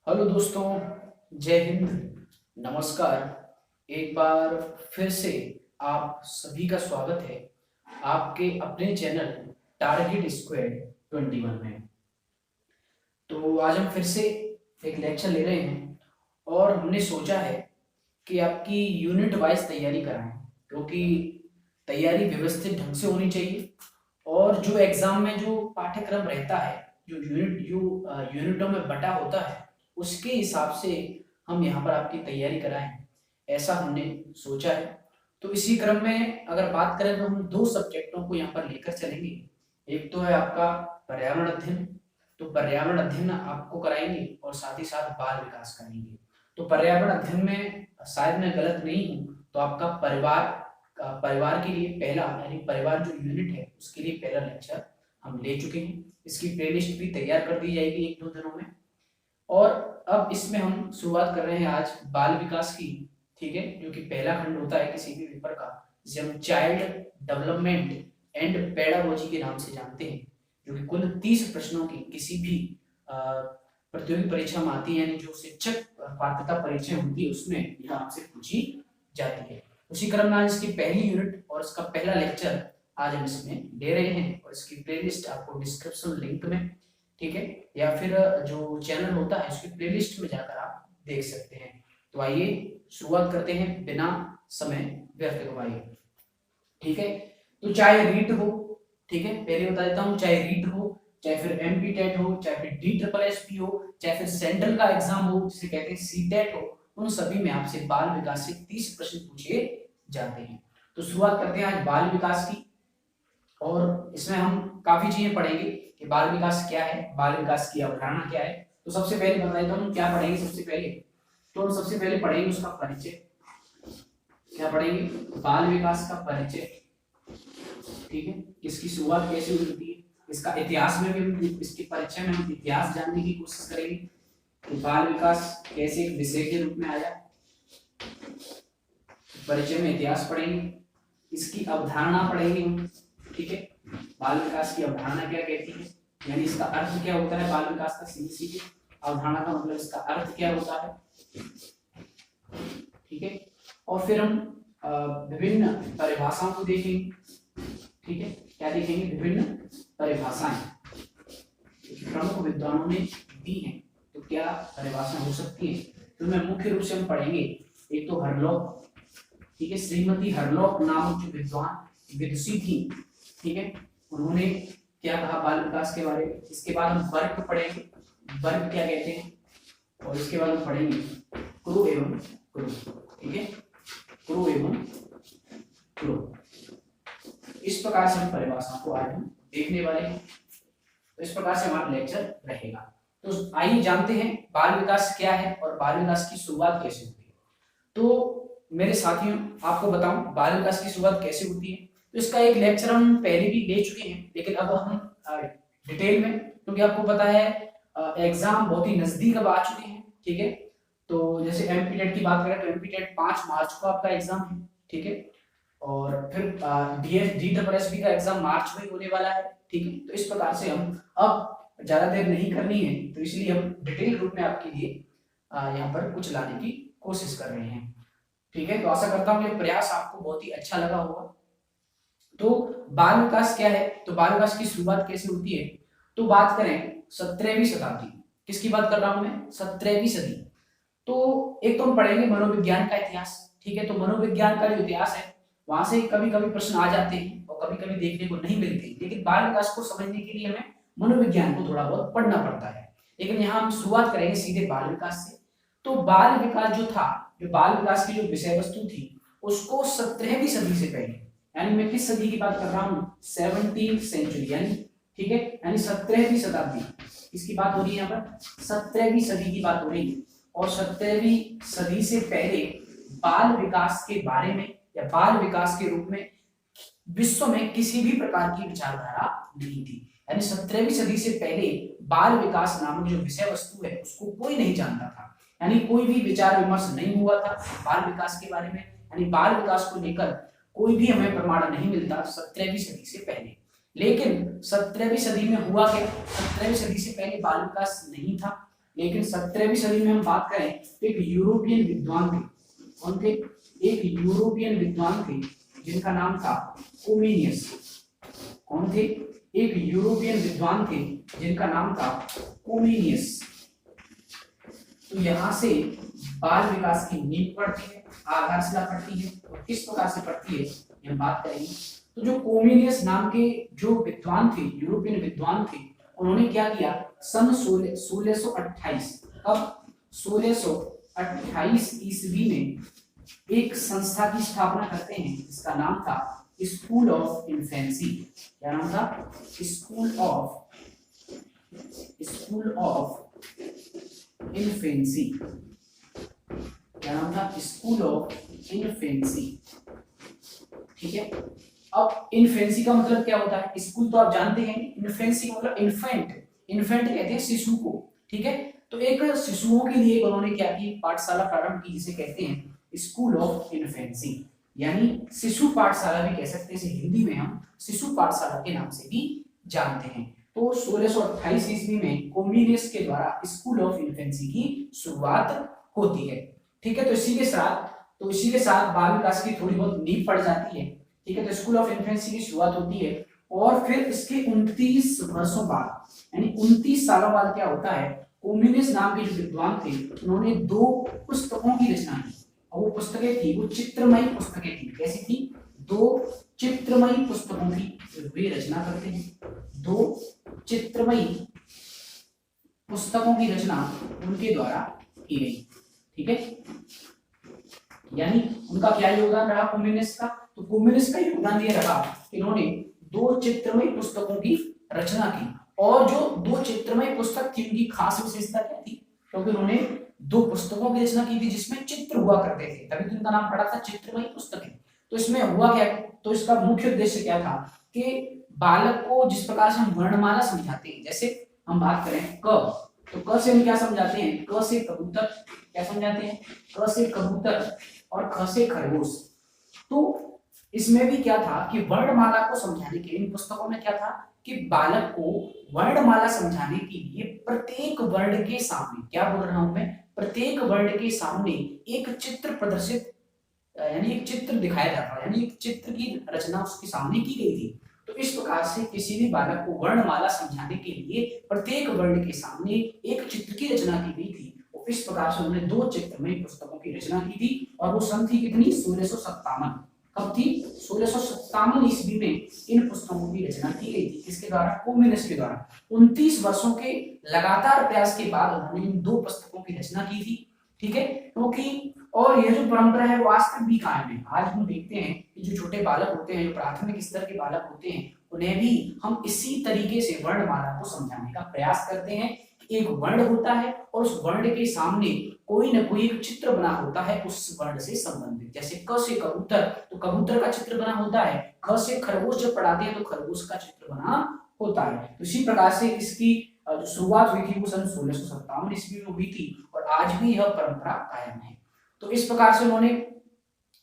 Hello दोस्तों, जय हिंद, नमस्कार। एक बार फिर से आप सभी का स्वागत है आपके अपने चैनल टारगेट स्क्वाड 21 में। तो आज हम फिर से एक लेक्चर ले रहे हैं और हमने सोचा है कि आपकी यूनिट वाइज तैयारी कराएं, क्योंकि तैयारी व्यवस्थित ढंग से होनी चाहिए। और जो एग्जाम में जो पाठ्यक्रम रहता है, जो यूनिटों में बटा होता है, उसके हिसाब से हम यहाँ पर आपकी तैयारी कराएं, ऐसा हमने सोचा है। तो इसी क्रम में अगर बात करें तो हम दो सब्जेक्टों को यहाँ पर लेकर चलेंगे। एक तो है आपका पर्यावरण अध्ययन, तो पर्यावरण अध्ययन आपको कराएंगे और साथ ही साथ बाल विकास कराएंगे। तो पर्यावरण अध्ययन में शायद मैं गलत नहीं हूँ तो आपका परिवार के लिए पहला, यानी परिवार जो यूनिट है उसके लिए पहला लेक्चर हम ले चुके हैं। इसकी प्लेलिस्ट भी तैयार कर दी जाएगी एक दो दिनों में। और अब इसमें हम शुरुआत कर रहे हैं आज बाल विकास की, ठीक है, जो कि पहला खंड होता है किसी भी पेपर का, जिसे हम चाइल्ड डेवलपमेंट एंड पेडागोजी के नाम से जानते हैं, जो कि कुल 30 प्रश्नों की किसी भी प्रतियोगी परीक्षा में आती है, यानी जो शिक्षक पात्रता परीक्षा होती है उसमें यह आपसे पूछी जाती है। उसी क्रम में आज इसकी पहली यूनिट और इसका पहला लेक्चर आज हम इसमें ले रहे हैं, और इसकी प्लेलिस्ट आपको डिस्क्रिप्शन लिंक में, ठीक है, या फिर जो चैनल होता है उसकी प्लेलिस्ट में जाकर आप देख सकते हैं। तो आइए शुरुआत करते हैं बिना समय व्यर्थ करवाए, ठीक है। तो चाहे रीट हो, ठीक है, पहले बता देता हूँ, चाहे रीट हो, चाहे फिर एमपी टेट हो, चाहे फिर DSSP हो, चाहे फिर सेंट्रल का एग्जाम हो जिसे कहते हैं सीटेट हो, उन सभी में आपसे बाल विकास से 30 प्रश्न पूछे जाते हैं। तो शुरुआत करते हैं आज बाल विकास की, और इसमें हम काफी चीजें पढ़ेंगे कि बाल विकास क्या है, बाल विकास की अवधारणा क्या है। तो सबसे पहले बता देता हूँ क्या पढ़ेंगे। सबसे पहले तो हम सबसे पहले पढ़ेंगे उसका परिचय। क्या पढ़ेंगे? बाल विकास का परिचय, ठीक है, इसकी शुरुआत कैसे हुई होती है, इसका इतिहास में भी, इसके परिचय में हम इतिहास जानने की कोशिश करेंगे कि बाल विकास कैसे एक विषय के रूप में आया। परिचय में इतिहास पढ़ेंगे, इसकी अवधारणा पढ़ेंगे हम, ठीक है, बाल विकास की अवधारणा क्या कहती है, यानी इसका अर्थ क्या होता है बाल विकास का, सीधी अवधारणा का मतलब इसका अर्थ क्या होता है, ठीक है। और फिर हम विभिन्न परिभाषाओं को देखेंगे, ठीक है, क्या देखेंगे? विभिन्न परिभाषाएं प्रमुख विद्वानों ने दी हैं, तो क्या परिभाषा हो सकती है। तो मैं मुख्य रूप से हम पढ़ेंगे एक तो हरलॉक, ठीक है, श्रीमती हरलॉक नामक जो विद्वान विदुषी थी, ठीक है, उन्होंने क्या कहा बाल विकास के बारे में। इसके बाद हम वर्ग पढ़ेंगे, वर्ग क्या कहते हैं, और इसके बाद हम पढ़ेंगे क्रू एवं क्रू, ठीक है, क्रू एवं क्रू। इस प्रकार से हम परिभाषा को आज हम देखने वाले हैं। तो इस प्रकार से हमारा लेक्चर रहेगा। तो आइए जानते हैं बाल विकास क्या है और बाल विकास की शुरुआत कैसे होती है। तो मेरे साथियों, आपको बताऊं बाल विकास की शुरुआत कैसे होती है, तो इसका एक लेक्चर हम पहले भी ले चुके हैं, लेकिन अब हम डिटेल में, क्योंकि आपको पता है एग्जाम बहुत ही नजदीक अब आ चुके हैं, ठीक है। तो जैसे एमपी टेट की बात करें तो एमपी टेट 5 मार्च को आपका एग्जाम है, ठीक है, और फिर DSSP का एग्जाम मार्च में होने वाला है, ठीक है। तो इस प्रकार से हम अब ज्यादा देर नहीं करनी है, तो इसलिए हम डिटेल रूप में आपके लिए यहाँ पर कुछ लाने की कोशिश कर रहे हैं, ठीक है। तो आशा करता हूँ ये प्रयास आपको बहुत ही अच्छा लगा होगा। तो बाल विकास क्या है, तो बाल विकास की शुरुआत कैसे होती है, तो बात करें 17वीं शताब्दी, किसकी बात कर रहा हूं मैं? 17वीं सदी। तो एक तो हम पढ़ेंगे मनोविज्ञान का इतिहास, ठीक है। तो मनोविज्ञान का जो इतिहास है वहां से कभी कभी प्रश्न आ जाते हैं और कभी कभी देखने को नहीं मिलते, लेकिन बाल विकास को समझने के लिए हमें मनोविज्ञान को थोड़ा बहुत पढ़ना पड़ता है। लेकिन यहाँ हम शुरुआत करेंगे सीधे बाल विकास से। तो बाल विकास जो था, जो बाल विकास की जो विषय वस्तु थी, उसको 17वीं सदी से पहले, यानी मैं किस सदी की बात कर रहा हूँ? 17th सेंचुरी, यानी, ठीक है, यानी 17वीं शताब्दी, इसकी बात हो रही है यहाँ पर, 17वीं सदी की बात हो रही है। और 17वीं सदी से पहले बाल विकास के बारे में या बाल विकास के रूप में विश्व में किसी भी प्रकार की विचारधारा नहीं थी, यानी 17वीं सदी से पहले बाल विकास नामक जो विषय वस्तु है उसको कोई नहीं जानता था, यानी कोई भी विचार विमर्श नहीं हुआ था बाल विकास के बारे में, यानी बाल विकास को लेकर कोई भी हमें प्रमाण नहीं मिलता 17वीं सदी से पहले। लेकिन 17वीं सदी में हुआ क्या? 17वीं सदी से पहले बाल विकास नहीं था, लेकिन 17वीं सदी में हम बात करें तो एक यूरोपियन विद्वान थे। कौन थे? एक यूरोपियन विद्वान थे जिनका नाम था कोमिनियस। कौन थे? एक यूरोपियन विद्वान थे जिनका नाम था कोमिनियस। तो यहाँ से बाल विकास की नींव पड़ती है, आधारशिला पड़ती है, और किस प्रकार से पड़ती है ये हम बात करेंगे। तो जो कोमिनियस नाम के जो विद्वान थे, यूरोपियन विद्वान थे, उन्होंने क्या किया, सन 1628 कब 1628 ईस्वी में एक संस्था की स्थापना करते हैं जिसका नाम था स्कूल ऑफ इन्फेंसी। क्या नाम था? School of infancy. क्या नाम था? School of infancy. ठीक है। अब इन्फेंसी का मतलब क्या होता है? स्कूल तो आप जानते हैं, इन्फेंसी मतलब इन्फेंट कहते हैं शिशु को। ठीक है। तो एक शिशुओं के लिए उन्होंने क्या की, पाठशाला प्रारंभ की जिसे कहते हैं स्कूल ऑफ इन्फेंसी, यानी शिशु पाठशाला भी कह सकते हैं, हिंदी में हम शिशु पाठशाला के नाम से भी जानते हैं। तो 1628 ईस्वी में कोमिनियस के द्वारा स्कूल ऑफ इन्फेंसी की शुरुआत होती है। ठीक है। तो इसी के साथ बाल विकास की थोड़ी बहुत नींव पड़ जाती है। ठीक है। तो स्कूल ऑफ इन्फेंसी की शुरुआत होती है और फिर इसके 29 वर्षों बाद, यानी 29 सालों बाद क्या होता है, कोमिनियस नाम के जो विद्वान थे उन्होंने 2 पुस्तकों की रचना की। और वो पुस्तकें थी, वो चित्रमयी पुस्तकें थी। कैसी थी? 2 चित्रमयी पुस्तकों की वे रचना करते हैं। 2 चित्रमयी पुस्तकों की रचना उनके द्वारा की गई। ठीक है। यानी उनका क्या योगदान रहा कोमिनियस का? तो कोमिनियस का योगदान ये रहा कि इन्होंने 2 चित्रमयी पुस्तकों की रचना की। और जो 2 चित्रमयी पुस्तक थी उनकी खास विशेषता क्या थी? क्योंकि उन्होंने 2 पुस्तकों की रचना की थी जिसमें चित्र हुआ करते थे, तभी तो इनका नाम पड़ा था चित्रमयी पुस्तकें। तो इसमें हुआ क्या, तो इसका मुख्य उद्देश्य क्या था कि बालक को जिस प्रकार से हम वर्णमाला समझाते हैं, जैसे हम बात करें क, तो क से हम क्या समझाते हैं? क से कबूतर। क्या समझाते हैं? क से कबूतर और ख से खरगोश। तो इसमें भी क्या था कि वर्णमाला को समझाने के लिए इन पुस्तकों में क्या था कि बालक को वर्णमाला समझाने के लिए प्रत्येक वर्ण के सामने, क्या बोल रहा हूं मैं, प्रत्येक वर्ण के सामने एक चित्र प्रदर्शित, यानी एक चित्र दिखाया जाता, यानी एक चित्र की रचना उसके सामने की गई थी। तो इस प्रकार से किसी भी बालक को वर्णमाला समझाने के लिए प्रत्येक वर्ण के सामने एक चित्र की रचना की गई थी। इस प्रकार से उन्होंने 2 चित्रमयी पुस्तकों की रचना की थी और वो सन थी कितनी? 1657। कब थी? 1657 ईस्वी में इन पुस्तकों की रचना की गई थी। किसके द्वारा? कोमिनियस के द्वारा। 29 वर्षों के लगातार प्रयास के बाद उन्होंने इन 2 पुस्तकों की रचना की थी। ठीक है। क्योंकि और यह जो परंपरा है वो आज तक भी कायम है। आज हम देखते हैं कि जो छोटे बालक होते हैं, जो प्राथमिक स्तर के बालक होते हैं, उन्हें भी हम इसी तरीके से वर्णमाला को समझाने का प्रयास करते हैं। एक वर्ण होता है और उस वर्ण के सामने कोई न कोई एक चित्र बना होता है उस वर्ण से संबंधित। जैसे क से कबूतर, तो कबूतर का चित्र बना होता है। ख से खरगोश जब पढ़ाते हैं तो खरगोश का चित्र बना होता है। तो इसी प्रकार से इसकी जो शुरुआत हुई थी वो सन 1657 ईस्वी में हुई थी और आज भी यह परंपरा कायम है। तो इस प्रकार से उन्होंने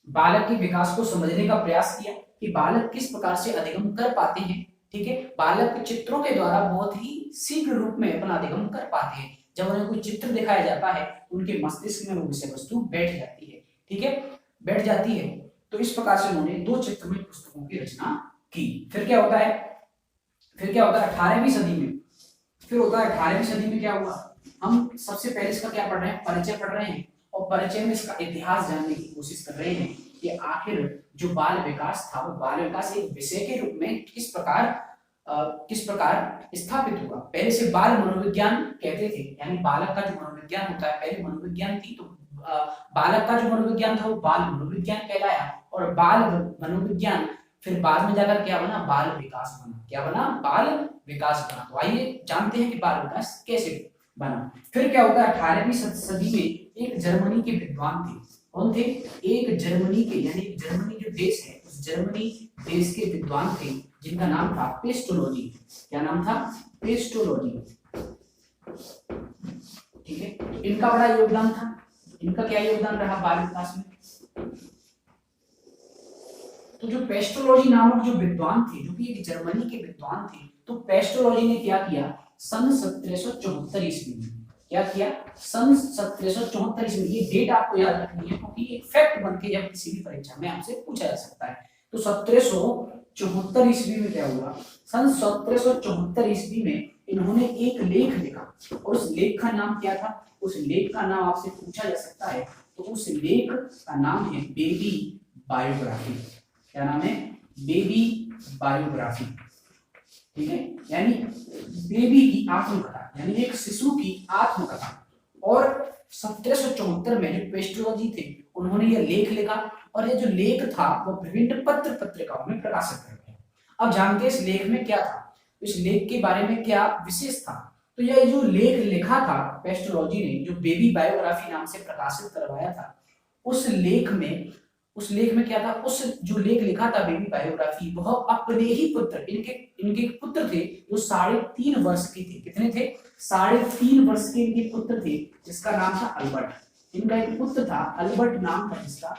बालक के विकास को समझने का प्रयास किया कि बालक किस प्रकार से अधिगम कर पाते हैं। ठीक है। बालक चित्रों के द्वारा बहुत ही शीघ्र रूप में अपना अधिगम कर पाते हैं। जब उन्हें कोई चित्र दिखाया जाता है तो उनके मस्तिष्क में वो विषय वस्तु बैठ जाती है। ठीक है, बैठ जाती है। तो इस प्रकार से उन्होंने 2 चित्रमय पुस्तकों की रचना की। फिर क्या होता है 18वीं सदी में, फिर होता है 18वीं सदी में क्या हुआ, हम सबसे पहले इसका क्या पढ़ रहे हैं, परिचय पढ़ रहे हैं और परिचय में इसका इतिहास जानने की कोशिश कर रहे हैं कि आखिर जो बाल विकास था वो बाल विकास एक विषय के रूप में किस प्रकार स्थापित हुआ। पहले से बाल मनोविज्ञान कहते थे, यानी बालक का जो मनोविज्ञान होता है, पहले मनोविज्ञान थी तो बालक का जो मनोविज्ञान था वो बाल मनोविज्ञान कहलाया और बाल मनोविज्ञान फिर बाद में जाकर क्या बना, बाल विकास बना। क्या बना, बाल विकास बना। तो आइए जानते हैं कि बाल विकास कैसे बना। फिर क्या होता है 18वीं सदी में एक जर्मनी के विद्वान थे। कौन थे, एक जर्मनी के, यानी जर्मनी जो देश है उस जर्मनी देश के विद्वान थे जिनका नाम था पेस्टोलॉजी। क्या नाम था, पेस्टोलॉजी। ठीक है, तो इनका बड़ा योगदान था। इनका क्या योगदान रहा बाल विकास में। तो जो पेस्टोलॉजी नामक जो विद्वान थे, जो कि एक जर्मनी के विद्वान थे, तो पेस्टोलॉजी ने क्या किया, सन 1774 ईस्वी में, क्या किया, सन 1774 ईस्वी। ये डेट आपको याद रखनी है क्योंकि एक फैक्ट बन के जब किसी भी परीक्षा में आपसे पूछा जा सकता है। तो 1774 ईस्वी में क्या हुआ, सन 1774 ईस्वी में इन्होंने एक लेख लिखा और उस लेख का नाम क्या था, उस लेख का नाम आपसे पूछा जा सकता है। तो उस लेख का नाम है बेबी बायोग्राफी। क्या नाम है, बेबी बायोग्राफी। ठीक है, यानी बेबी की आत्मकथा, यानी एक शिशु की आत्मकथा। और 1774 में जो पेस्टोलॉजी थे उन्होंने यह लेख लिखा और ये जो लेख था वो विभिन्न पत्र पत्रिकाओं में प्रकाशित कर गया। अब जानते हैं इस लेख में क्या था, इस लेख के बारे में क्या विशेष था। तो यह जो लेख लिखा था पेस्टोलॉजी ने, जो बेबी बायोग्राफी नाम से प्रकाशित करवाया था, उस लेख में क्या था, उस जो लेख लिखा था बेबी बायोग्राफी, वह अपने ही पुत्र, इनके पुत्र थे जो 3.5 वर्ष के थे। कितने थे, 3.5 वर्ष के इनके पुत्र थे, जिसका नाम था अल्बर्ट। इनका एक पुत्र था अल्बर्ट नाम था जिसका।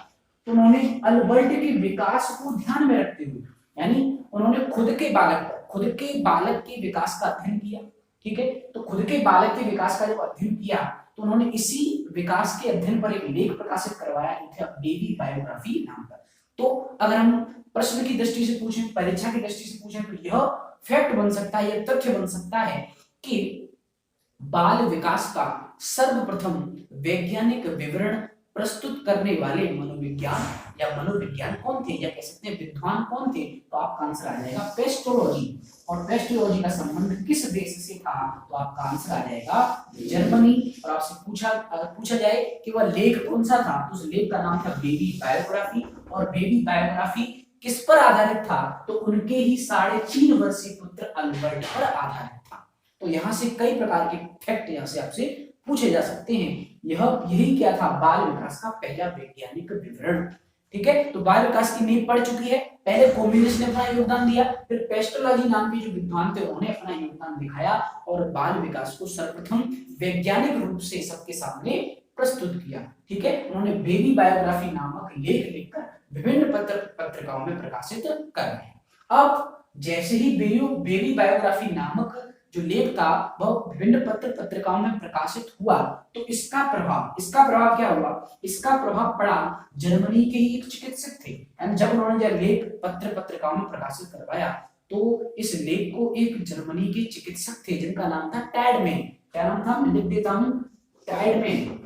तो उन्होंने अल्बर्ट के विकास को ध्यान में रखते हुए, यानी उन्होंने खुद के बालक के विकास का अध्ययन किया। ठीक है, तो खुद के बालक के विकास का जब अध्ययन किया तो उन्होंने इसी विकास के अध्ययन पर एक लेख प्रकाशित करवाया, बेबी बायोग्राफी नाम का। तो अगर हम प्रश्न की दृष्टि से पूछें, परीक्षा की दृष्टि से पूछें, तो यह फैक्ट बन सकता है, यह तथ्य बन सकता है कि बाल विकास का सर्वप्रथम वैज्ञानिक विवरण प्रस्तुत करने वाले मनोविज्ञान कौन थे, या कह सकते हैं विद्वान कौन थे। तो आपका आंसर आ जाएगा पेस्टोलॉजी। और पेस्टोलॉजी का संबंध किस देश से था, तो आपका आंसर आ जाएगा जर्मनी। और आपसे पूछा जाए कि वह लेख कौन सा था, तो उस लेख का नाम था बेबी बायोग्राफी। और बेबी बायोग्राफी किस पर आधारित था, तो उनके ही 3.5 वर्षीय पुत्र अल्बर्ट पर आधारित था। तो यहाँ से कई प्रकार के फैक्ट यहाँ से आपसे पूछे जा सकते हैं। यही क्या था, बाल विकास का पहला वैज्ञानिक विवरण। ठीक है, तो बाल विकास की नींव पड़ चुकी है। पहले कोमिनिस ने अपना योगदान दिया, फिर पेस्टोलॉजी नाम के जो विद्वान थे उन्होंने अपना योगदान दिखाया और बाल विकास को सर्वप्रथम वैज्ञानिक रूप से सबके सामने प्रस्तुत किया। ठीक है, उन्होंने बेबी बायोग्राफी नामक लेख लिखकर विभिन्न पत्रिकाओं में प्रकाशित कर रहे हैं। अब जैसे ही बेबी बायोग्राफी नामक जो लेख था वह विभिन्न पत्रिकाओं में प्रकाशित हुआ, तो इसका प्रभाव क्या हुआ, इसका प्रभाव पड़ा जर्मनी के ही एक चिकित्सक थे। जब उन्होंने यह लेख पत्रिकाओं में प्रकाशित करवाया तो इस लेख को एक जर्मनी के चिकित्सक थे जिनका नाम था टैडमैन। क्या नाम था, मैं लिख देता हूं, टैडमैन।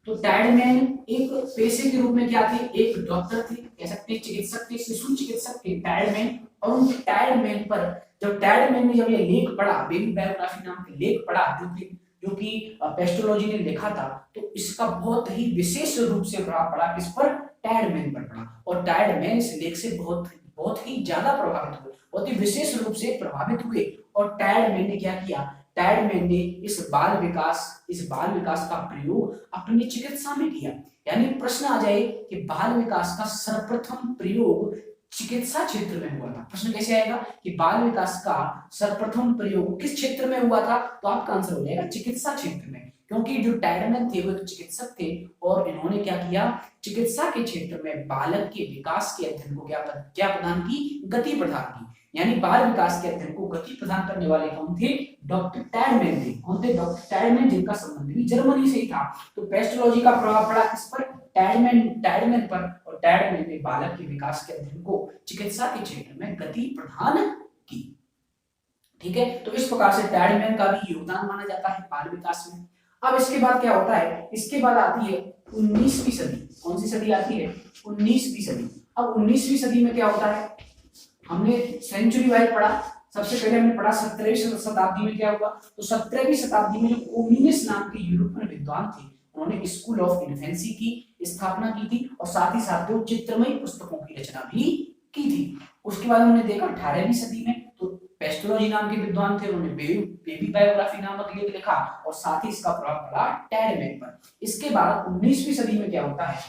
तो टैडमैन एक पेशे के रूप में क्या थे, एक डॉक्टर थे, कह सकते हैं चिकित्सक थे, शिशु चिकित्सक थे टैडमैन। और उन टैडमैन पर जब टैडमैन ने ये लेख पढ़ा, बेबी बायोग्राफी नाम के लेख पढ़ा जो कि पेस्टोलॉजी ने लिखा था, तो इसका बहुत ही विशेष रूप से प्रभाव पड़ा किस पर, टैडमैन पर पड़ा। और टैडमैन इस लेख से बहुत ही ज्यादा प्रभावित हुए, बहुत ही विशेष रूप से प्रभावित हुए। और टैडमैन ने क्या किया, टैडमैन ने इस बाल विकास का प्रयोग अपनी चिकित्सा में किया। यानी प्रश्न आ जाए कि बाल विकास का सर्वप्रथम प्रयोग चिकित्सा क्षेत्र में हुआ था। प्रश्न कैसे आएगा कि बाल विकास का सर्वप्रथम प्रयोग किस क्षेत्र में हुआ था, तो आपका आंसर हो जाएगा चिकित्सा क्षेत्र में। क्योंकि जो टैडमैन थे वो एक चिकित्सक थे और इन्होंने क्या किया, चिकित्सा के क्षेत्र में बालक के विकास के अध्ययन को क्या प्रदान की, गति प्रदान की। यानी बाल विकास के अध्ययन को गति प्रदान करने वाले कौन थे, डॉक्टर टैडमैन थे। कौन थे, डॉक्टर टैडमैन, जिनका संबंध भी जर्मनी से ही था। तो पेस्टोलॉजी का प्रभाव पड़ा किस पर, टैडमैन पर। और टैडमैन ने बालक के विकास के अध्ययन को चिकित्सा के क्षेत्र में गति प्रदान की। ठीक है, तो इस प्रकार से टैडमैन का भी योगदान माना जाता है बाल विकास में। अब इसके बाद क्या होता है, इसके बाद आती है 19वीं सदी। कौन सी सदी आती है, 19वीं सदी। अब 19वीं सदी में क्या होता है, हमने सेंचुरी वाइज पढ़ा। सबसे पहले हमने पढ़ा 17वीं शताब्दी में क्या हुआ, तो 17वीं शताब्दी में जो कोमिनिस नाम के यूरोपियन विद्वान थे उन्होंने स्कूल ऑफ इन्फेंसी की स्थापना की थी और साथ ही साथ वो चित्रमयी पुस्तकों की रचना भी की थी। उसके बाद हमने देखा 18वीं सदी में तो पेस्टोलॉजी नाम के विद्वान थे, उन्होंने बेबी बायोग्राफी नामक लेख लिखा और साथ ही इसका प्रभाव पड़ा टैडमैन पर। इसके बाद 19वीं सदी में क्या होता है,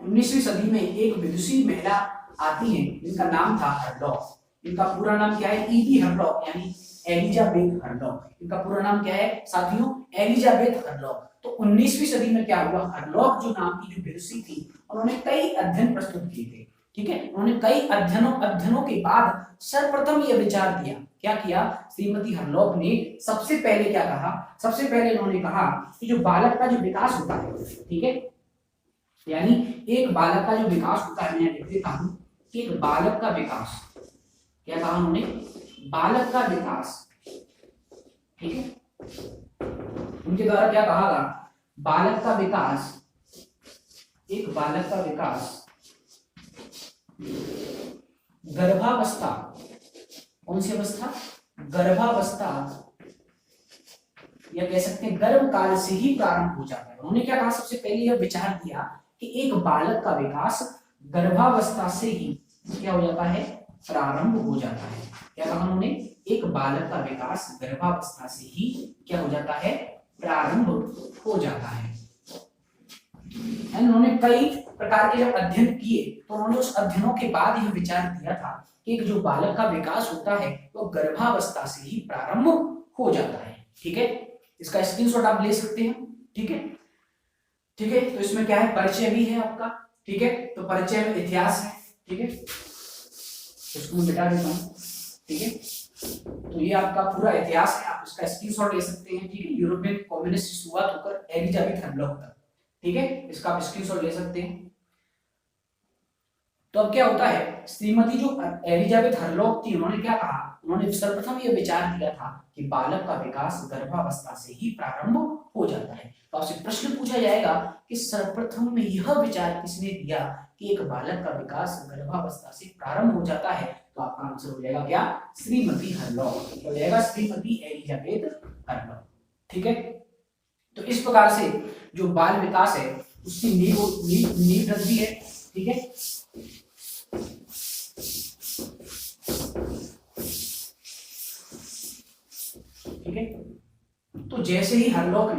19वीं सदी में एक विदुषी महिला आती है जिनका नाम था हरलॉक। इनका पूरा नाम क्या है, ईडी हरलॉक, यानी एलिजाबेथ हरलॉक। इनका पूरा नाम क्या है साथियों, एलिजाबेथ हरलॉक। तो 19वीं सदी में क्या हुआ, हरलॉक जो नाम की जो विदुषी थी उन्होंने कई अध्ययन प्रस्तुत किए थे। ठीक है, उन्होंने कई अध्ययनों के बाद सर्वप्रथम यह विचार दिया क्या किया श्रीमती हरलॉक ने सबसे पहले क्या कहा, सबसे पहले उन्होंने कहा कि जो बालक का जो विकास होता है, ठीक है, यानी एक बालक का जो विकास होता है, मैं लिख देता हूं, एक बालक का विकास, क्या कहा उन्होंने, बालक का विकास, ठीक है, उनके द्वारा क्या कहा गया, बालक का विकास, एक बालक का विकास गर्भावस्था, कौन सी अवस्था, गर्भावस्था, या कह सकते हैं गर्भ काल से ही प्रारंभ हो जाता है। उन्होंने क्या कहा, सबसे पहले यह विचार दिया कि एक बालक का विकास गर्भावस्था से ही क्या हो जाता है, प्रारंभ हो जाता है। क्या कहा उन्होंने, एक बालक का विकास गर्भावस्था से ही क्या हो जाता है, प्रारंभ हो जाता है। उन्होंने कई प्रकार के जब अध्ययन किए तो उन्होंने उस अध्ययनों के बाद यह विचार दिया था कि जो बालक का विकास होता है वो गर्भावस्था से ही प्रारंभ हो जाता है। ठीक है, इसका स्क्रीनशॉट आप ले सकते हैं। ठीक है, ठीक है, तो इसमें क्या है, परिचय भी है आपका। ठीक है, तो परिचय में इतिहास है। ठीक है, इसको मैं मिटा देता हूँ। ठीक है, तो ये आपका पूरा इतिहास है, आप इसका स्क्रीनशॉट ले सकते हैं। ठीक है, यूरोप में कम्युनिस्ट से शुरुआत होकर एलिजाबेथ हरलॉक तक। ठीक है, इसका आप स्क्रीनशॉट ले सकते हैं। तो अब क्या होता है, श्रीमती जो एलिजाबेथ हरलॉक थी, उन्होंने क्या कहा, उन्होंने सर्वप्रथम यह विचार दिया था कि बालक का विकास गर्भावस्था से ही प्रारंभ हो जाता है। तो आपसे प्रश्न पूछा जाएगा कि सर्वप्रथम में यह विचार किसने दिया कि एक बालक का विकास गर्भावस्था से प्रारंभ हो जाता है, तो आपका आंसर हो जाएगा क्या, श्रीमती हरलॉक हो जाएगा, श्रीमती एलिजाबेथ हरलॉक। ठीक है, तो इस प्रकार से जो बाल विकास है उसकी नींव रखी है। ठीक है, ठीक है, तो जैसे ही हरलॉक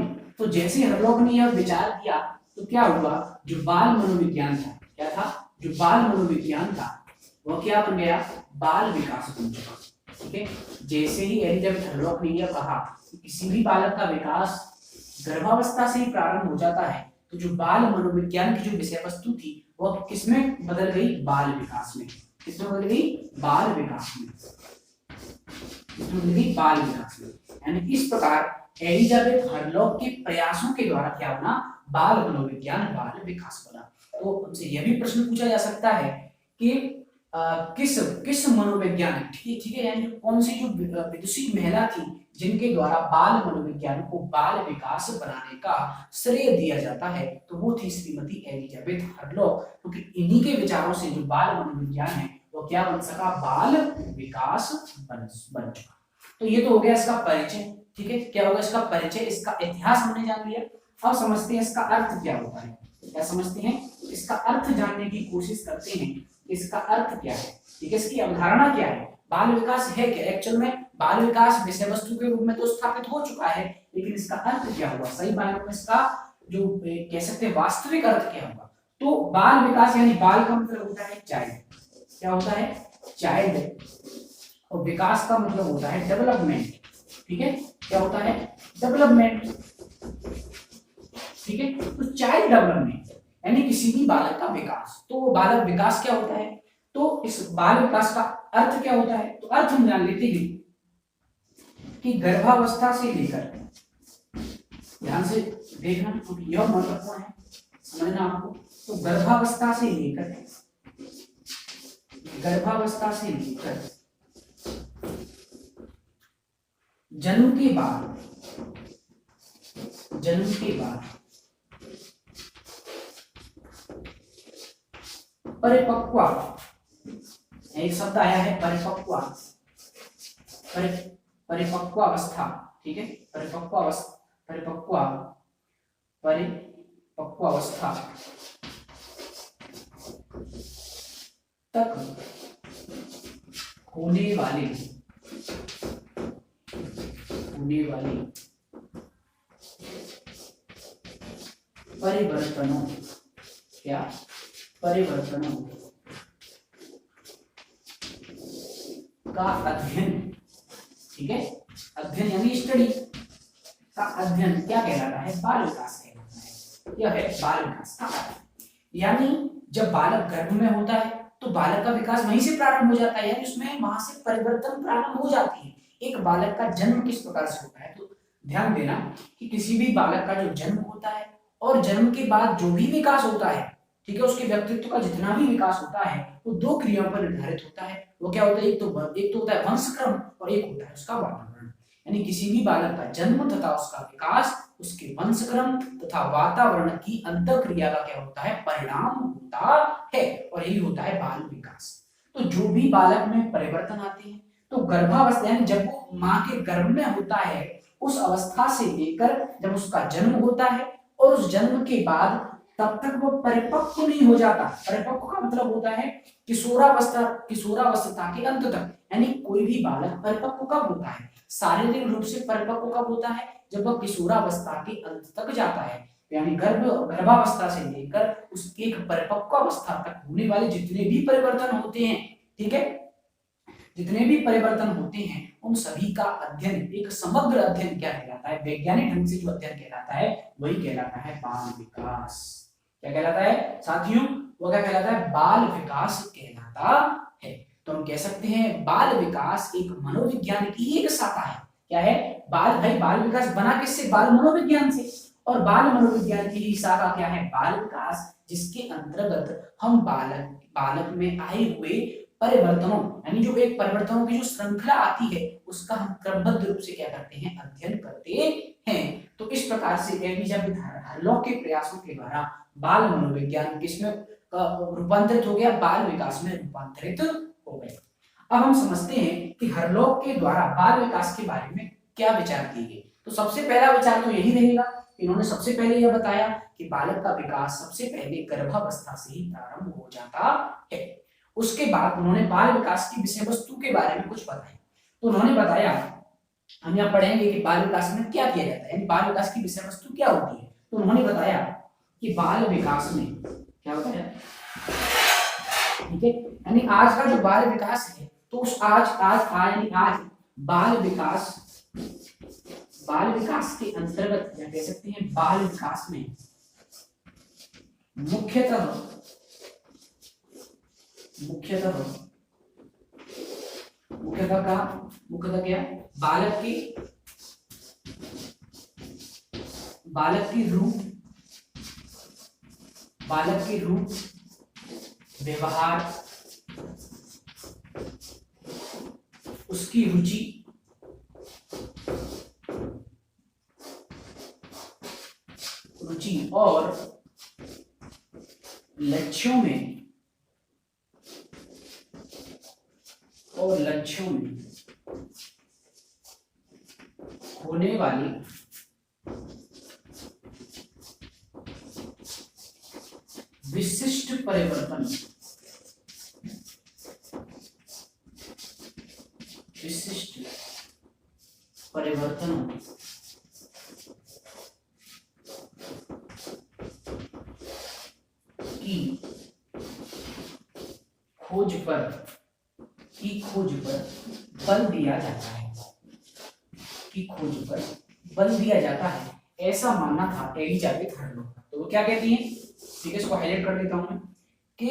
ने यह विचार किया तो क्या हुआ, जो बाल मनोविज्ञान था, क्या था, जो बाल मनोविज्ञान था वह क्या बन गया, बाल विकास बन चुका। ठीक है, जैसे ही एलिजाबेथ हरलॉक ने यह कहा कि किसी भी बालक का विकास गर्भावस्था से ही प्रारंभ हो जाता है, तो जो बाल मनोविज्ञान की जो विषय वस्तु थी वह किसमें बदल गई, बाल विकास में। किसमें बदल गई, बाल विकास में। किसमें बदल गई, बाल विकास में। यानी इस प्रकार एलिजाबेथ हरलॉक के प्रयासों के द्वारा क्या बना, बाल मनोविज्ञान, बाल विकास बना। तो हमसे यह भी प्रश्न पूछा जा सकता है कि किस मनोवैज्ञानिक, ठीक है, यानी कौन सी जो विदुषी महिला थी जिनके द्वारा बाल मनोविज्ञान को बाल विकास बनाने का श्रेय दिया जाता है, तो वो थी श्रीमती एलिजाबेथ हरलॉक, क्योंकि इन्हीं के विचारों से जो बाल मनोविज्ञान है वो क्या बन सका, बाल विकास बन चुका। तो ये तो हो गया इसका परिचय। ठीक है, क्या होगा इसका परिचय, इसका इतिहास हमने जान लिया। अब समझते हैं इसका अर्थ क्या होता है। क्या समझते हैं, इसका अर्थ जानने की कोशिश करते हैं, इसका अर्थ क्या है। ठीक है, इसकी अवधारणा क्या है, बाल विकास है क्या। एक्चुअल में बाल विकास विषय वस्तु के रूप में तो स्थापित हो चुका है, लेकिन इसका अर्थ क्या हुआ, सही मायनों में इसका जो कह सकते हैं वास्तविक अर्थ क्या होगा। तो बाल विकास यानी बाल का मतलब होता है चाइल्ड, क्या होता है, चाइल्ड, और विकास का मतलब होता है डेवलपमेंट। ठीक है, क्या होता है, डेवलपमेंट। ठीक है, तो चाइल्ड डेवलपमेंट यानी किसी भी बालक का विकास। तो बालक विकास क्या होता है, तो इस बाल विकास का अर्थ क्या होता है, तो अर्थ हम जान लेते हैं कि गर्भावस्था से लेकर, ध्यान से देखना क्योंकि यह महत्वपूर्ण है समझना आपको, तो गर्भावस्था से लेकर जन्म के बाद परिपक्व, एक शब्द आया है परिपक्व अवस्था। ठीक है, परिपक्व अवस्था तक होने वाले परिवर्तनों का अध्ययन। ठीक है, अध्ययन यानी स्टडी का अध्ययन क्या कहलाता है, बाल विकास कहलाता है। यह है बाल विकास का अर्थ। यानी जब बालक गर्भ में होता है तो बालक का विकास वहीं से प्रारंभ हो जाता है, यानी उसमें वहां से परिवर्तन प्रारंभ हो जाती है। एक बालक का जन्म किस प्रकार से होता है, तो ध्यान देना कि किसी भी बालक का जो जन्म होता है और जन्म के बाद जो भी विकास होता है, ठीक है, उसके व्यक्तित्व का जितना भी विकास होता है वो दो क्रियाओं पर निर्धारित होता है। वो क्या होता है, एक तो होता है वंशक्रम और एक होता है उसका वातावरण। यानी किसी भी बालक का जन्म तथा उसका विकास उसके वंशक्रम तथा वातावरण की अंतःक्रिया का क्या होता है, परिणाम होता है, और यही होता है बाल विकास। तो जो भी बालक में परिवर्तन आते हैं, तो गर्भावस्था यानी जब वो माँ के गर्भ में होता है उस अवस्था से लेकर जब उसका जन्म होता है और उस जन्म के बाद तब तक वो परिपक्व नहीं हो जाता। परिपक्व का मतलब होता है किशोरावस्था के अंत तक। यानी कोई भी बालक परिपक्व कब होता है, शारीरिक रूप से परिपक्व कब होता है, जब वह किशोरावस्था के अंत तक जाता है। यानी गर्भावस्था से लेकर उस एक परिपक्व अवस्था तक होने वाले जितने भी परिवर्तन होते हैं, ठीक है, जितने भी परिवर्तन होते हैं उन सभी का अध्ययन, एक समग्र अध्ययन क्या कहलाता है, वैज्ञानिक ढंग से जो अध्ययन कहलाता है वही कहलाता है बाल विकास। क्या कहलाता है साथियों, वो क्या कहलाता है, बाल विकास कहलाता है। तो हम कह सकते हैं बाल विकास एक मनोविज्ञान की एक शाखा है। क्या है, बाल विकास बना किससे, बाल मनोविज्ञान से, और बाल मनोविज्ञान की ही शाखा क्या है, बाल विकास, जिसके अंतर्गत हम बालक में आए हुए परिवर्तनों, यानी जो एक परिवर्तनों की जो श्रृंखला आती है उसका हम क्रमबद्ध रूप से क्या करते हैं, अध्ययन करते हैं। तो इस प्रकार से एलिजाबेथ हरलॉक के प्रयासों के द्वारा बाल मनोविज्ञान किसमें रूपांतरित हो गया, बाल विकास में रूपांतरित हो गया। अब हम समझते हैं कि हरलॉक के द्वारा बाल विकास के बारे में क्या विचार किए गए। तो सबसे पहला विचार तो यही रहेगा, इन्होंने सबसे पहले यह बताया कि बालक का विकास सबसे पहले गर्भावस्था से ही प्रारंभ हो जाता है। उसके बाद उन्होंने बाल विकास की विषय वस्तु के बारे में कुछ बताया। तो उन्होंने बताया, हम यहाँ पढ़ेंगे कि बाल विकास में क्या किया जाता है, यानी बाल विकास की विषय वस्तु क्या होती है। तो उन्होंने बताया कि बाल विकास में क्या होता है, ठीक है, यानी आज का जो बाल विकास है, तो उस आज बाल विकास के अंतर्गत क्या कह सकते हैं, बाल विकास में मुख्यतः क्या, बालक की रूप, व्यवहार, उसकी रुचि, और लक्ष्यों में होने वाली विशिष्ट परिवर्तनों की खोज पर बल दिया जाता है, ऐसा मानना था एलिजाबेथ हरलॉक का। तो वो क्या कहती हैं, ठीक है, इसको हाईलाइट कर देता हूं मैं, कि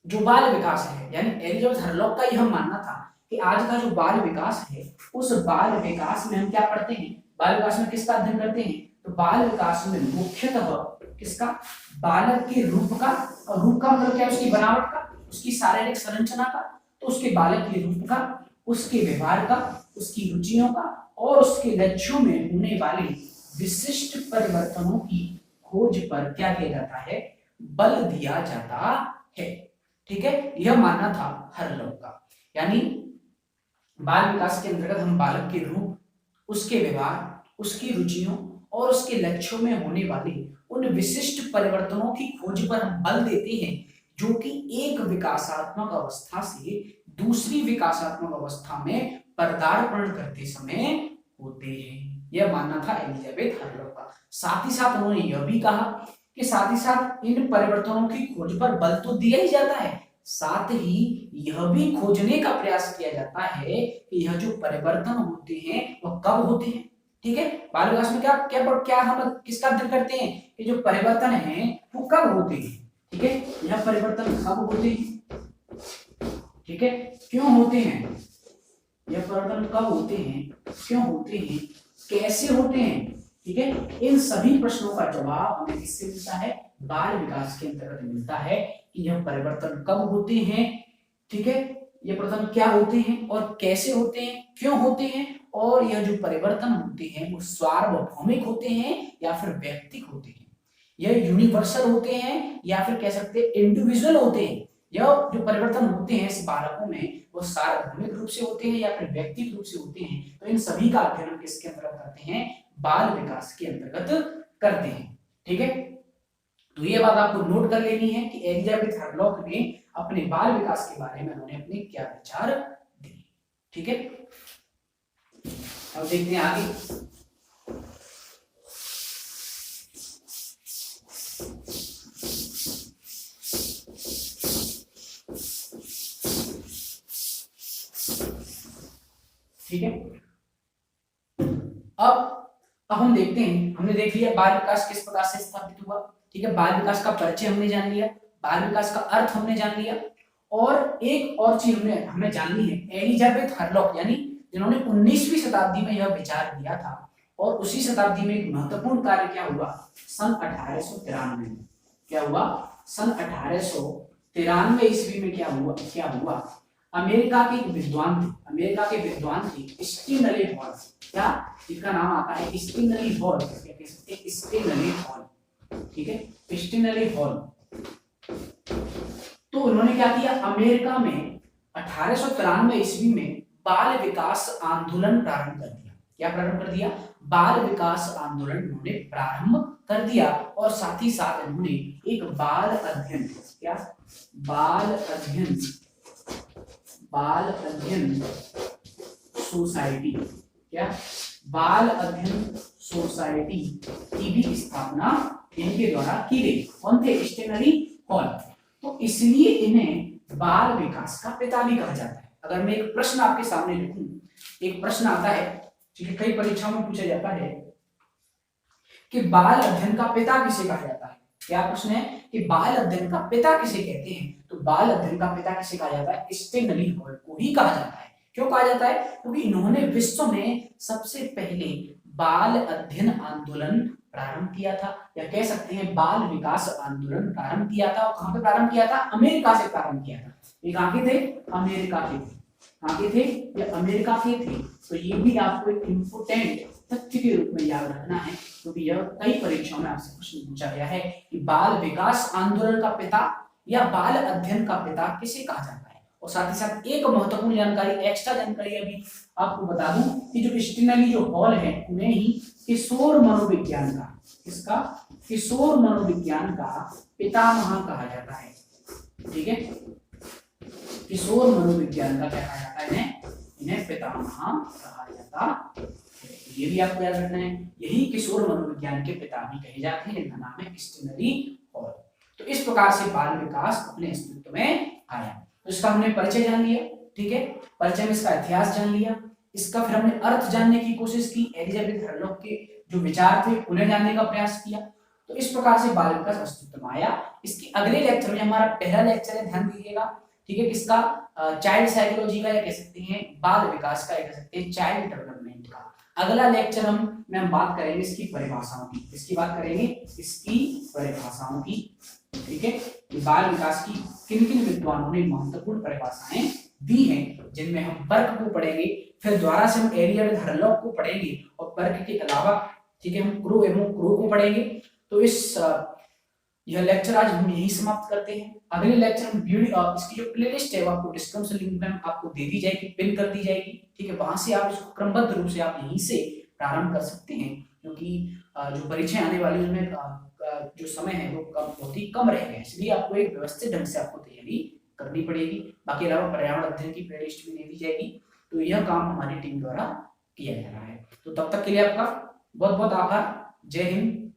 जो बाल विकास है, यानी एलिजाबेथ हरलॉक का यह मानना था कि आज का जो बाल विकास है उस बाल विकास में हम क्या पढ़ते हैं, बाल विकास में किसका अध्ययन करते हैं, तो बाल विकास में मुख्यतः किसका, बालक के रूप का, और रूप का मतलब क्या, उसकी बनावट का, उसकी शारीरिक संरचना का, तो उसके बालक के रूप का, उसके व्यवहार का, उसकी रुचियों का, और उसके लक्ष्यों में होने वाले विशिष्ट परिवर्तनों की खोज पर क्या किया जाता है, बल दिया जाता है। ठीक है, यह मानना था हरलॉक का। यानी बाल विकास के अंतर्गत हम बालक के रूप, उसके व्यवहार, उसकी रुचियों और उसके लक्ष्यों में होने वाले उन विशिष्ट परिवर्तनों की खोज पर हम बल देते हैं, जो कि एक विकासात्मक अवस्था से दूसरी विकासात्मक अवस्था में पदार्पण करते समय होते हैं। यह मानना था एलिजाबेथ हरलॉक का। साथ ही साथ उन्होंने यह भी कहा कि साथ ही साथ इन परिवर्तनों की खोज पर बल तो दिया ही जाता है, साथ ही यह भी खोजने का प्रयास किया जाता है कि यह जो परिवर्तन होते हैं वह कब होते हैं। ठीक है, बाल विकास में क्या क्या क्या हम किसका अध्ययन करते हैं कि जो परिवर्तन है वो कब होते हैं। ठीक है, यह परिवर्तन कब होते हैं, ठीक है, क्यों होते हैं, यह परिवर्तन कब होते हैं, क्यों होते हैं, कैसे होते हैं, ठीक है। इन सभी प्रश्नों का जवाब हमें किससे मिलता है, बाल विकास के अंतर्गत मिलता है कि यह परिवर्तन कब होते हैं, ठीक है, ये परिवर्तन क्या होते हैं और कैसे होते हैं, क्यों होते हैं, और यह जो परिवर्तन होते हैं वो सार्वभौमिक होते हैं या फिर व्यक्तिक होते हैं, यह यूनिवर्सल होते हैं या फिर कह सकते हैं इंडिविजुअल होते हैं। यह जो परिवर्तन होते हैं इस बालकों में वो सार्वभौमिक रूप से होते हैं या फिर व्यक्तिगत रूप से होते हैं। तो इन सभी का अध्ययन हम किसके अंतर्गत करते हैं, बाल विकास के अंतर्गत करते हैं, ठीक है। तो ये बात आपको नोट कर लेनी है कि एलिजाबेथ हरलॉक ने अपने बाल विकास के बारे में उन्होंने अपने क्या विचार दिए, ठीक है। अब देखते हैं आगे। ठीक है, अब हम देखते हैं, हमने देख लिया बाल विकास किस प्रकार से स्थापित हुआ, ठीक है, बाल विकास का परिचय हमने जान लिया, बाल विकास का अर्थ हमने जान लिया, और एक और चीज हमें जाननी है, एलिजाबेथ हरलॉक यानी जिन्होंने 19वीं शताब्दी में यह विचार दिया था, और उसी शताब्दी में एक महत्वपूर्ण कार्य क्या हुआ, सन 1893 में क्या हुआ, सन 1893 ईस्वी में क्या हुआ, अमेरिका के विद्वान थे स्टिनली हॉल, क्या जिसका नाम आता है स्टिनली हॉल, क्या कह सकते हैं स्टिनली हॉल, ठीक है, स्टिनली हॉल। तो उन्होंने क्या किया, अमेरिका में 1893 ईस्वी में बाल विकास आंदोलन प्रारंभ कर दिया। क्या प्रारंभ कर दिया, बाल विकास आंदोलन उन्होंने प्रारंभ कर दिया, और साथ ही साथ उन्होंने एक बाल अध्ययन, क्या बाल अध्ययन सोसाइटी, क्या बाल अध्ययन सोसाइटी की भी स्थापना इनके द्वारा की गई। कौन थे, स्टेनली हॉल। तो इसलिए इन्हें बाल विकास का पिता भी कहा जाता है। अगर मैं एक प्रश्न आपके सामने लिखूं, एक प्रश्न आता है, ठीक है, कई परीक्षाओं में पूछा जाता है कि बाल अध्ययन का पिता किसे कहा जाता है। क्या प्रश्न है कि बाल अध्ययन का पिता किसे कहते हैं, तो बाल अध्ययन का पिता किसे कहा जाता है, स्टेनली हॉल को ही कहा जाता है। क्यों कहा जाता है, क्योंकि इन्होंने विश्व में सबसे पहले बाल अध्ययन आंदोलन प्रारंभ किया था, या कह सकते हैं बाल विकास आंदोलन प्रारंभ किया था। और कहां पे प्रारंभ किया था, अमेरिका से प्रारंभ किया था। ये कहां के थे, अमेरिका के थे। कहां के थे, ये अमेरिका के थे। तो ये भी आपको एक इंपोर्टेंट तथ्य के रूप में याद रखना है, क्योंकि यह कई परीक्षाओं में आपसे प्रश्न पूछा गया है कि बाल विकास आंदोलन का पिता या बाल अध्ययन का पिता किसे कहा जाता है। और साथ ही साथ एक महत्वपूर्ण जानकारी, एक्स्ट्रा जानकारी अभी आपको बता दूं कि जो स्टिनली जो हॉल है उन्हें ही किशोर मनोविज्ञान का, इसका किशोर मनोविज्ञान का पितामह कहा जाता है, ठीक है। किशोर मनोविज्ञान का क्या कहा जाता है, इन्हें पितामह कहा जाता है। ये भी आपको याद रखना है, यही किशोर मनोविज्ञान के पिता भी कहे जाते हैं, इनका नाम है स्टिनली हॉल। तो इस प्रकार से बाल विकास अपने अस्तित्व में आया। तो इसका हमने परिचय जान लिया, ठीक है, परिचय में इसका इतिहास जान लिया, इसका फिर हमने अर्थ जानने की कोशिश की, एलिजाबेथ हरलॉक के जो विचार थे उन्हें जानने का प्रयास किया। तो इस प्रकार से बाल विकास अस्तित्व में आया। इसके अगले लेक्चर में, हमारा पहला लेक्चर है, ध्यान दीजिएगा, ठीक है, किसका, चाइल्ड साइकोलॉजी का, या कह सकते हैं बाल विकास का, या कह सकते हैं चाइल्ड डेवलपमेंट का। अगला लेक्चर में हम बात करेंगे इसकी परिभाषाओं की, इसकी बात करेंगे इसकी परिभाषाओं की, ठीक है, बाल विकास की किन किन विद्वानों ने महत्वपूर्ण परिभाषाएं दी हैं, जिनमें हम वर्क को पढ़ेंगे, फिर द्वारा से हम एलिजाबेथ हरलॉक को पढ़ेंगे, और वर्क के अलावा, ठीक है, हम क्रो एवं क्रो को पढ़ेंगे। तो यह लेक्चर आज हम यही समाप्त करते हैं। अगले लेक्चर हम इसकी जो प्लेलिस्ट है वो आपको डिस्क्रिप्शन लिंक में आपको दे दी जाएगी, पिन कर दी जाएगी, ठीक है, वहां से आप इसको क्रमबद्ध रूप से आप यहीं से प्रारंभ कर सकते हैं, क्योंकि जो परीक्षाएं आने वाली उनमें जो समय है वो बहुत ही कम रह गया, इसलिए आपको एक व्यवस्थित ढंग से आपको तैयारी करनी पड़ेगी। बाकी अलावा पर्यावरण अध्ययन की प्लेलिस्ट भी दे दी जाएगी। तो यह काम हमारी टीम द्वारा किया जा रहा है। तो तब तक के लिए आपका बहुत बहुत आभार। जय हिंद।